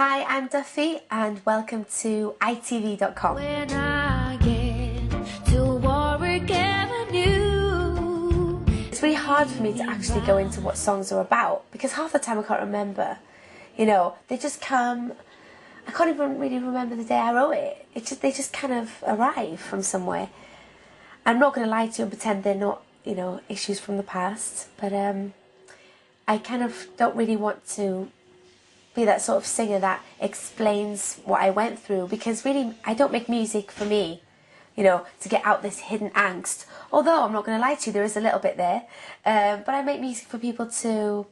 Hi, I'm Duffy and welcome to ITV.com. When I get to Warwick Avenue, it's really hard for me to actually go into what songs are about because half the time I can't remember. You know, they just come. I can't even really remember the day I wrote it. They just kind of arrive from somewhere. I'm not going to lie to you and pretend they're not, issues from the past. But I kind of don't really want to be that sort of singer that explains what I went through, because really I don't make music for me, to get out this hidden angst. Although I'm not going to lie to you, there is a little bit there. But I make music for people to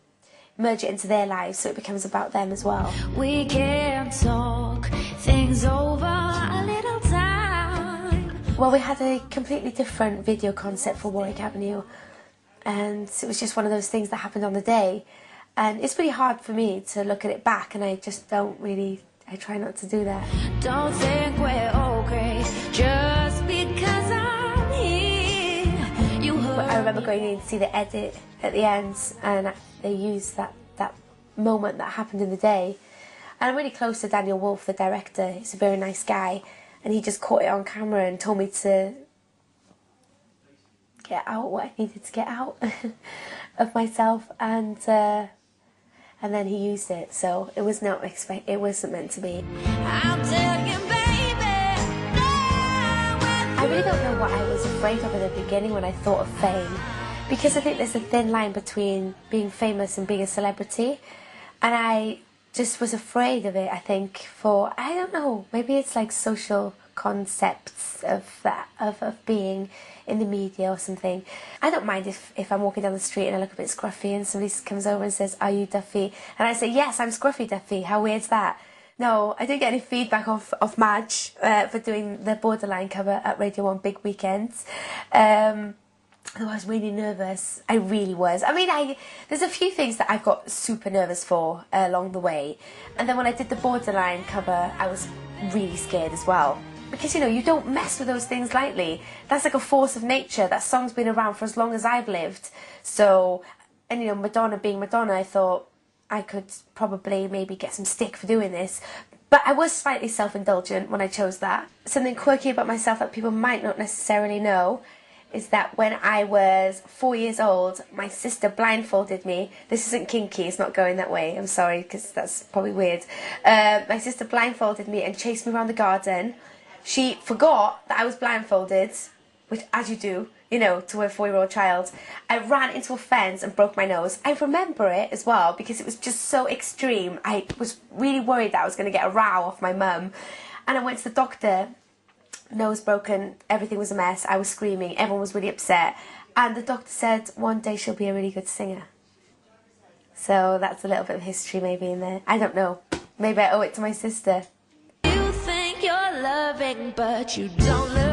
merge it into their lives so it becomes about them as well. we can talk things over a little time. Well, we had a completely different video concept for Warwick Avenue, and it was just one of those things that happened on the day. And it's really hard for me to look at it back, and I just don't really, I try not to do that. Don't think we're okay just because I'm here. I remember going in to see the edit at the end, and they used that moment that happened in the day. And I'm really close to Daniel Wolf, the director. He's a very nice guy, and he just caught it on camera and told me to get out what I needed to get out of myself, and then he used it. So it was not it wasn't meant to be. I'll tell you, baby, I really don't know what I was afraid of in the beginning when I thought of fame, because I think there's a thin line between being famous and being a celebrity, and I just was afraid of it. I think I don't know, maybe it's like social concepts of that, of being in the media or something. I don't mind if I'm walking down the street and I look a bit scruffy and somebody comes over and says, "Are you Duffy?" And I say, "Yes, I'm Scruffy Duffy." How weird's that? No, I didn't get any feedback off Madge for doing the Borderline cover at Radio 1 Big Weekends. I was really nervous. I really was. I mean, there's a few things that I've got super nervous for along the way. And then when I did the Borderline cover, I was really scared as well. Because, you don't mess with those things lightly. That's like a force of nature. That song's been around for as long as I've lived. So, and Madonna being Madonna, I thought I could probably maybe get some stick for doing this. But I was slightly self-indulgent when I chose that. Something quirky about myself that people might not necessarily know is that when I was 4 years old, my sister blindfolded me. This isn't kinky, it's not going that way. I'm sorry, because that's probably weird. My sister blindfolded me and chased me around the garden. She forgot that I was blindfolded, which, as you do, to a 4-year-old child. I ran into a fence and broke my nose. I remember it as well because it was just so extreme. I was really worried that I was going to get a row off my mum. And I went to the doctor, nose broken, everything was a mess. I was screaming, everyone was really upset. And the doctor said, one day she'll be a really good singer. So that's a little bit of history maybe in there. I don't know. Maybe I owe it to my sister. you think you're loving, but you don't look